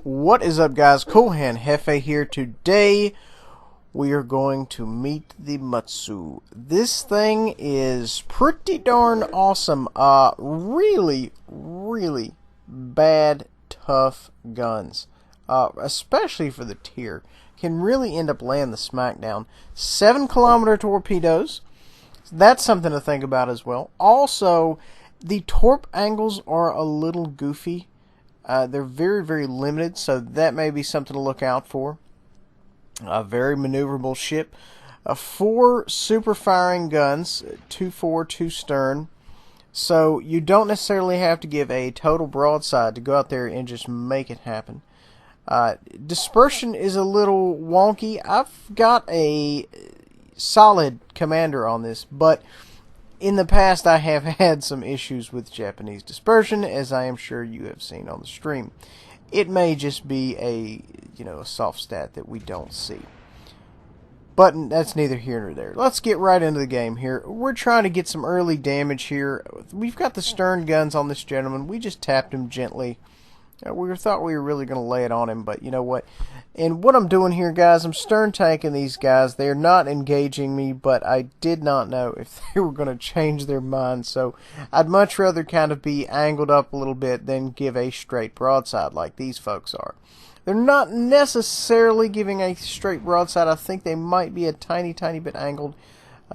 What is up, guys? Coolhand Hefe here. Today we are going to meet the Mutsu. This thing is pretty darn awesome. Really bad, tough guns. Especially for the tier. Can really end up laying the smackdown. 7-kilometer torpedoes. That's something to think about as well. Also, the torp angles are a little goofy. They're very limited, so that may be something to look out for. A very maneuverable ship. 4 super firing guns, 2 fore, 2 stern. So you don't necessarily have to give a total broadside to go out there and just make it happen. Dispersion is a little wonky. I've got a solid commander on this, but in the past, I have had some issues with Japanese dispersion, as I am sure you have seen on the stream. It may just be a soft stat that we don't see. But that's neither here nor there. Let's get right into the game here. We're trying to get some early damage here. We've got the stern guns on this gentleman. We just tapped him gently. We thought we were really going to lay it on him, but you know what? And what I'm doing here, guys, I'm stern tanking these guys. They're not engaging me, but I did not know if they were going to change their mind. So I'd much rather kind of be angled up a little bit than give a straight broadside like these folks are. They're not necessarily giving a straight broadside. I think they might be a tiny bit angled.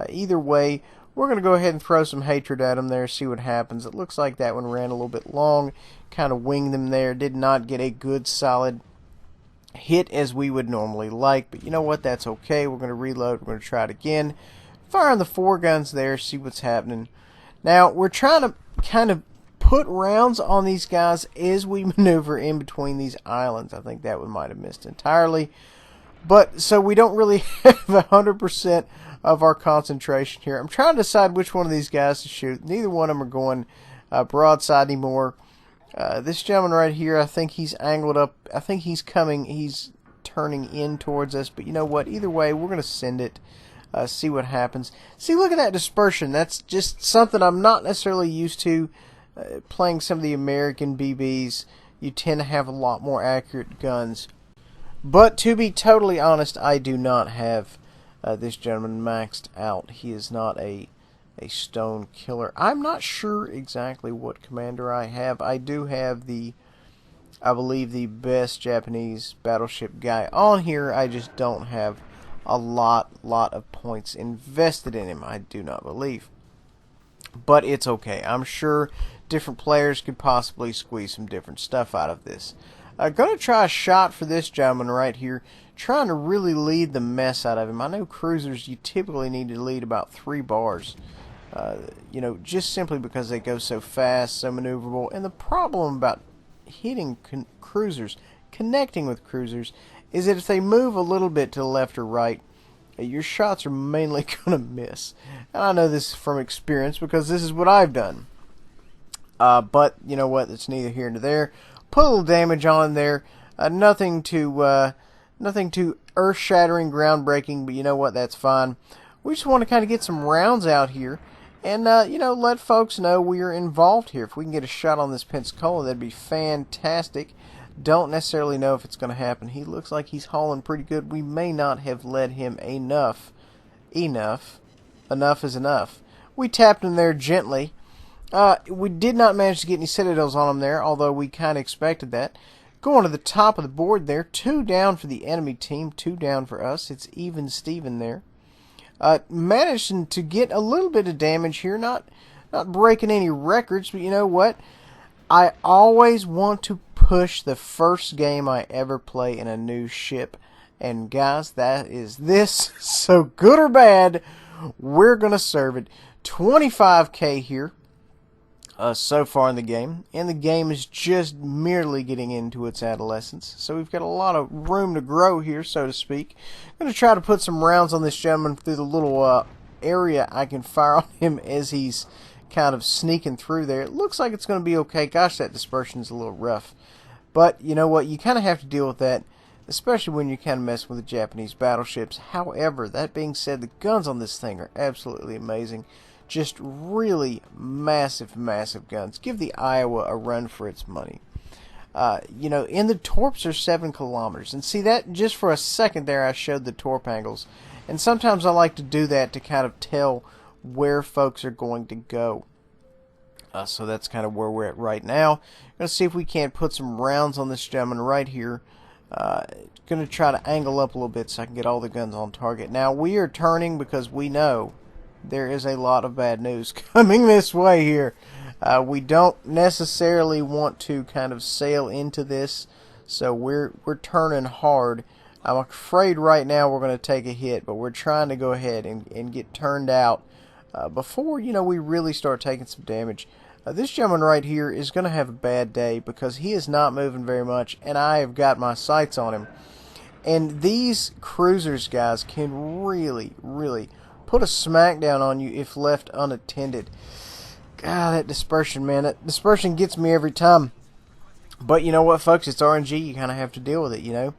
Either way, we're going to go ahead and throw some hatred at them there, see what happens. It looks like that one ran a little bit long. Kind of winged them there. Did not get a good solid hit as we would normally like. But you know what? That's okay. We're going to reload. We're going to try it again. Fire on the 4 guns there. See what's happening. Now, we're trying to kind of put rounds on these guys as we maneuver in between these islands. I think that one might have missed entirely. But, so we don't really have 100% of our concentration here. I'm trying to decide which one of these guys to shoot. Neither one of them are going broadside anymore. This gentleman right here, I think he's angled up. I think he's turning in towards us. But you know what? Either way, we're going to send it. See what happens. See, look at that dispersion. That's just something I'm not necessarily used to. Playing some of the American BBs, you tend to have a lot more accurate guns. But to be totally honest, I do not have this gentleman maxed out. He is not a stone killer. I'm not sure exactly what commander I have. I do have I believe the best Japanese battleship guy on here. I just don't have a lot of points invested in him, I do not believe. But it's okay. I'm sure different players could possibly squeeze some different stuff out of this. I'm going to try a shot for this gentleman right here, trying to really lead the mess out of him. I know cruisers, you typically need to lead about 3 bars. Just simply because they go so fast, so maneuverable. And the problem about hitting cruisers, connecting with cruisers, is that if they move a little bit to the left or right, your shots are mainly going to miss. And I know this from experience because this is what I've done. But you know what? It's neither here nor there. Put a little damage on there. Nothing too earth-shattering, groundbreaking. But you know what? That's fine. We just want to kind of get some rounds out here, and let folks know we are involved here. If we can get a shot on this Pensacola, that'd be fantastic. Don't necessarily know if it's going to happen. He looks like he's hauling pretty good. We may not have led him enough. Enough is enough. We tapped him there gently. We did not manage to get any citadels on him there, although we kind of expected that. Going to the top of the board there. 2 down for the enemy team, 2 down for us. It's even Steven there. Managing to get a little bit of damage here. Not breaking any records, but you know what? I always want to push the first game I ever play in a new ship. And guys, that is this. So good or bad, we're going to serve it. 25k here. So far in the game, and the game is just merely getting into its adolescence, so we've got a lot of room to grow here, so to speak. I'm going to try to put some rounds on this gentleman through the little area I can fire on him as he's kind of sneaking through there. It looks like it's going to be okay. Gosh, that dispersion is a little rough, but you know what, you kind of have to deal with that, especially when you're kind of messing with the Japanese battleships. However, that being said, the guns on this thing are absolutely amazing. Just really massive guns. Give the Iowa a run for its money. You know, and the torps are 7 kilometers. And see that, just for a second there, I showed the torp angles. And sometimes I like to do that to kind of tell where folks are going to go. So that's kind of where we're at right now. Going to see if we can't put some rounds on this gentleman right here. Going to try to angle up a little bit so I can get all the guns on target. Now, we are turning because we know there is a lot of bad news coming this way here. We don't necessarily want to kind of sail into this, so we're turning hard. I'm afraid right now we're going to take a hit, but we're trying to go ahead and get turned out before, you know, we really start taking some damage. This gentleman right here is going to have a bad day because he is not moving very much, and I have got my sights on him. And these cruisers, guys, can really, really put a smackdown on you if left unattended. God, that dispersion, man. That dispersion gets me every time. But you know what, folks? It's RNG. You kind of have to deal with it, you know.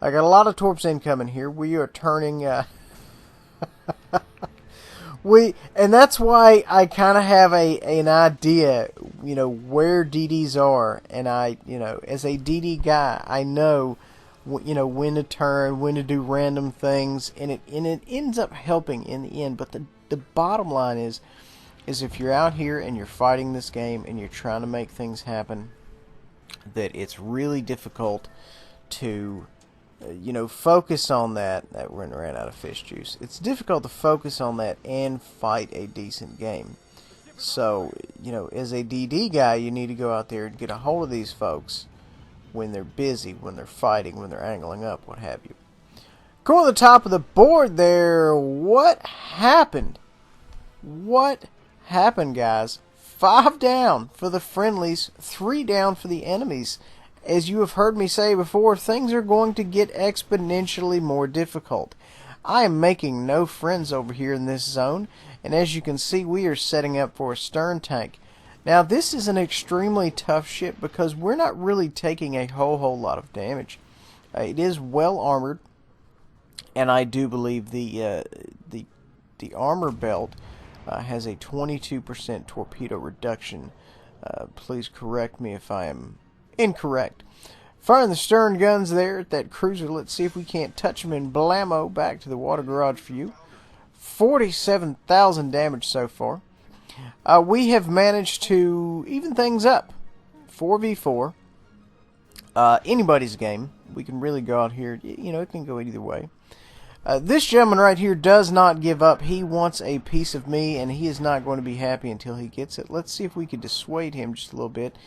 I got a lot of torps incoming here. We are turning... and that's why I kind of have an idea, you know, where DDs are. And I, you know, as a DD guy, I know, you know, when to turn, when to do random things. And it ends up helping in the end. But the bottom line is if you're out here and you're fighting this game and you're trying to make things happen, that it's really difficult to, you know, focus on that. That ran out of fish juice. It's difficult to focus on that and fight a decent game. So, you know, as a DD guy, you need to go out there and get a hold of these folks when they're busy, when they're fighting, when they're angling up, what have you. Go to the top of the board there. What happened? What happened, guys? 5 down for the friendlies, 3 down for the enemies. As you have heard me say before, things are going to get exponentially more difficult. I am making no friends over here in this zone, and as you can see, we are setting up for a stern tank. Now, this is an extremely tough ship because we're not really taking a whole lot of damage. It is well armored, and I do believe the armor belt has a 22% torpedo reduction. Please correct me if I am incorrect. Firing the stern guns there at that cruiser. Let's see if we can't touch them in blammo. Back to the water garage for you. 47,000 damage so far. We have managed to even things up. 4v4. Anybody's game. We can really go out here. You know, it can go either way. This gentleman right here does not give up. He wants a piece of me, and he is not going to be happy until he gets it. Let's see if we can dissuade him just a little bit.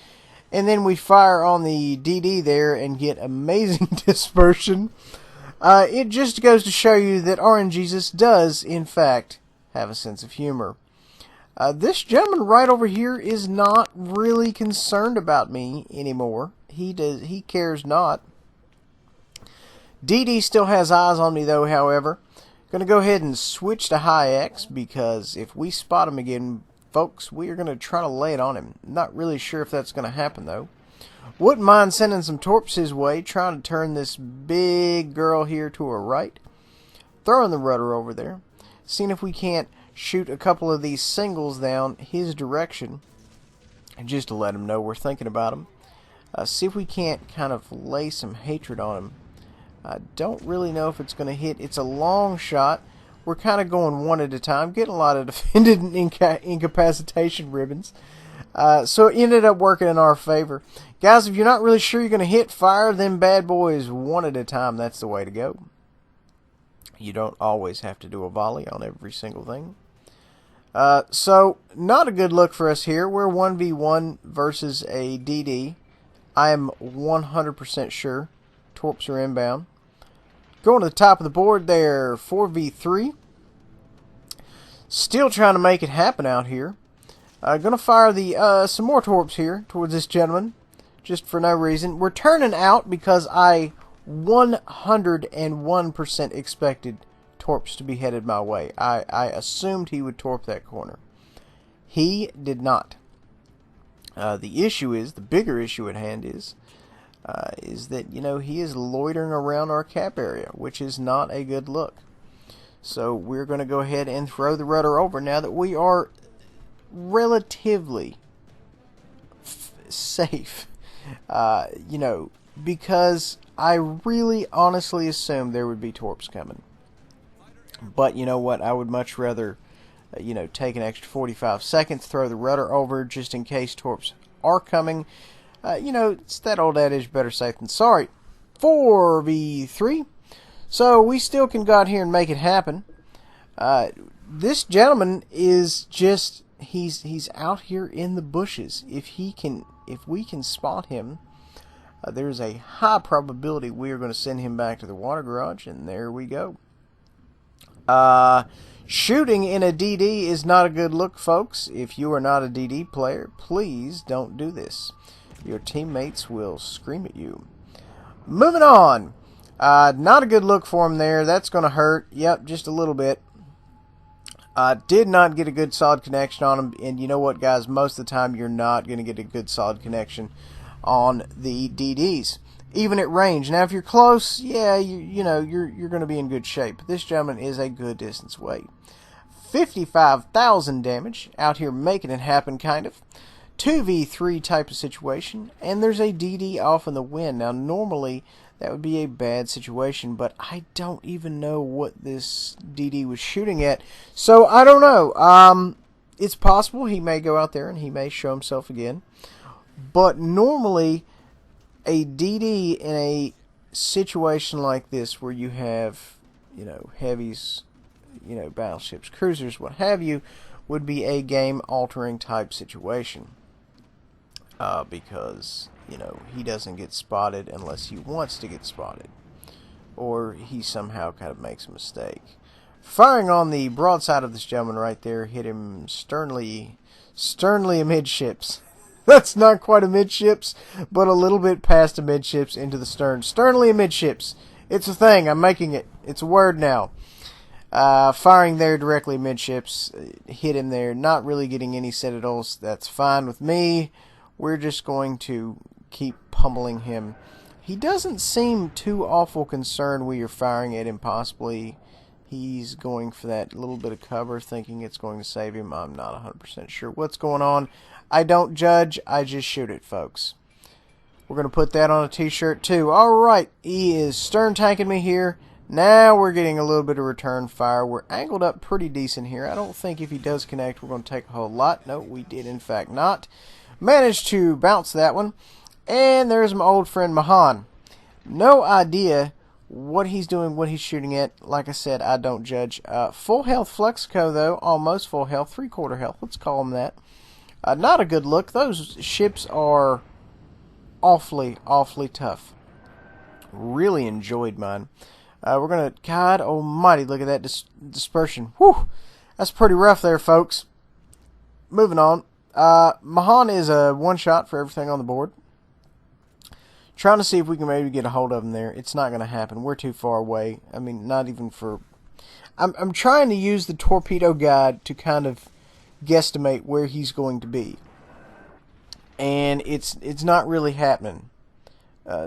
And then we fire on the DD there and get amazing dispersion. It just goes to show you that RNGesus does, in fact, have a sense of humor. This gentleman right over here is not really concerned about me anymore. He cares not. DD still has eyes on me, though, however. Going to go ahead and switch to high X, because if we spot him again, folks, we are going to try to lay it on him. Not really sure if that's going to happen, though. Wouldn't mind sending some torps his way, trying to turn this big girl here to her right. Throwing the rudder over there. Seeing if we can't shoot a couple of these singles down his direction, just to let him know we're thinking about him. See if we can't kind of lay some hatred on him. I don't really know if it's going to hit. It's a long shot. We're kind of going one at a time, getting a lot of defended and incapacitation ribbons. So it ended up working in our favor. Guys, if you're not really sure you're going to hit, fire them bad boys one at a time. That's the way to go. You don't always have to do a volley on every single thing. So, not a good look for us here. We're 1v1 versus a DD. I am 100% sure torps are inbound. Going to the top of the board there, 4v3. Still trying to make it happen out here. Going to fire the some more torps here towards this gentleman, just for no reason. We're turning out because I 101% expected torps to be headed my way. I assumed he would torp that corner. He did not. The issue is, the bigger issue at hand is that, you know, he is loitering around our cap area, which is not a good look. So we're going to go ahead and throw the rudder over now that we are relatively safe You know, because I really honestly assumed there would be torps coming. But you know what? I would much rather, you know, take an extra 45 seconds, throw the rudder over just in case torps are coming. You know, it's that old adage, better safe than sorry. 4v3. So we still can go out here and make it happen. This gentleman is just, he's out here in the bushes. If we can spot him, there's a high probability we are going to send him back to the water garage, and there we go. Shooting in a DD is not a good look, folks. If you are not a DD player, please don't do this. Your teammates will scream at you. Moving on. Not a good look for him there. That's going to hurt. Yep, just a little bit. Did not get a good solid connection on him. And you know what, guys? Most of the time, you're not going to get a good solid connection on the DDs, even at range. Now, if you're close, yeah, you know you're going to be in good shape. This gentleman is a good distance away. 55,000 damage out here, making it happen, kind of. 2v3 type of situation, and there's a DD off in the wind. Now, normally that would be a bad situation, but I don't even know what this DD was shooting at, so I don't know. It's possible he may go out there and he may show himself again, but normally a DD in a situation like this where you have, you know, heavies, you know, battleships, cruisers, what have you, would be a game-altering type situation. Because, you know, he doesn't get spotted unless he wants to get spotted, or he somehow kind of makes a mistake. Firing on the broadside of this gentleman right there, hit him sternly amidships. That's not quite amidships, but a little bit past amidships into the stern. Sternly amidships. It's a thing. I'm making it. It's a word now. Firing there directly amidships, hit him there. Not really getting any citadels. That's fine with me. We're just going to keep pummeling him. He doesn't seem too awful concerned we are firing at him. Possibly he's going for that little bit of cover, thinking it's going to save him. I'm not 100% sure what's going on. I don't judge, I just shoot it, folks. We're going to put that on a t-shirt too. Alright, he is stern tanking me here. Now we're getting a little bit of return fire. We're angled up pretty decent here. I don't think if he does connect, we're going to take a whole lot. No, we did in fact not. Managed to bounce that one. And there's my old friend Mahan. No idea what he's doing, what he's shooting at. Like I said, I don't judge. Full health Flexico, though. Almost full health. 3/4 health. Let's call him that. Not a good look. Those ships are awfully tough. Really enjoyed mine. We're going to... God almighty, look at that dispersion. Whew! That's pretty rough there, folks. Moving on. Mahan is a one-shot for everything on the board. Trying to see if we can maybe get a hold of him there. It's not going to happen. We're too far away. I mean, not even for... I'm trying to use the torpedo guide to kind of guesstimate where he's going to be. And it's not really happening,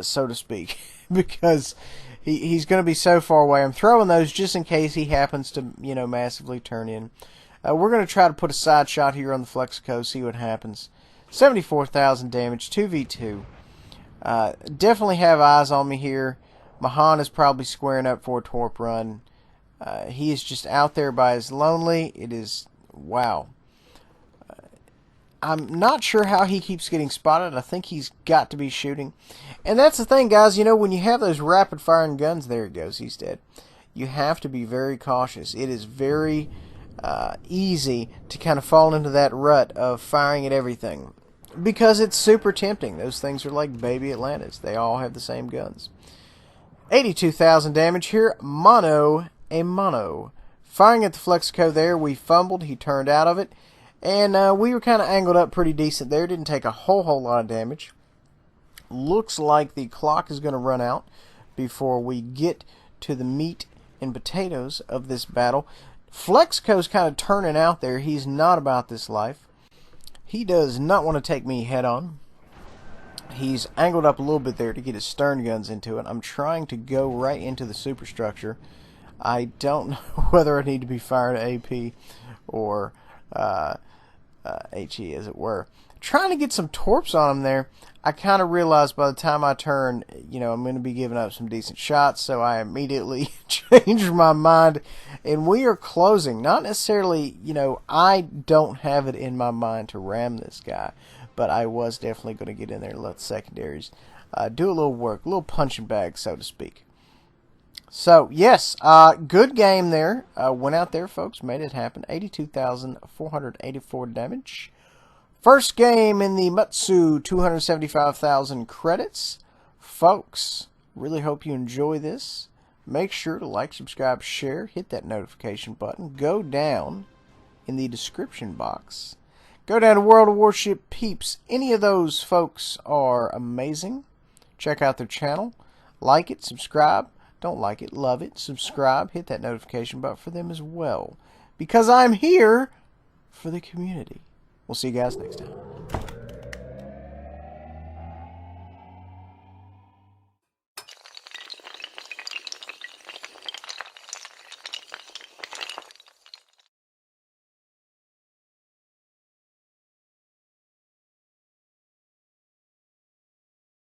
so to speak. Because he's going to be so far away. I'm throwing those just in case he happens to, you know, massively turn in. We're going to try to put a side shot here on the Flexico, see what happens. 74,000 damage, 2v2. Definitely have eyes on me here. Mahan is probably squaring up for a torp run. He is just out there by his lonely. It is, wow. I'm not sure how he keeps getting spotted. I think he's got to be shooting. And that's the thing, guys. You know, when you have those rapid-firing guns, there he goes, he's dead. You have to be very cautious. It is very... easy to kind of fall into that rut of firing at everything, because it's super tempting. Those things are like baby Atlantas. They all have the same guns. 82,000 damage here, mono a mono. Firing at the Flexico there, we fumbled, he turned out of it, and we were kind of angled up pretty decent there. Didn't take a whole lot of damage. Looks like the clock is going to run out before we get to the meat and potatoes of this battle. Flexico's kind of turning out there. He's not about this life. He does not want to take me head on. He's angled up a little bit there to get his stern guns into it. I'm trying to go right into the superstructure. I don't know whether I need to be firing AP or HE as it were. Trying to get some torps on him there. I kind of realized by the time I turn, I'm going to be giving up some decent shots, so I immediately changed my mind, and we are closing. Not necessarily, I don't have it in my mind to ram this guy, but I was definitely going to get in there and let the secondaries do a little work, a little punching bag, so to speak. So, yes, good game there. Went out there, folks, made it happen. 82,484 damage. First game in the Mutsu, 275,000 credits. Folks, really hope you enjoy this. Make sure to like, subscribe, share, hit that notification button. Go down in the description box. Go down to World of Warship Peeps. Any of those folks are amazing. Check out their channel. Like it, subscribe. Don't like it, love it, subscribe, hit that notification button for them as well. Because I'm here for the community. We'll see you guys next time.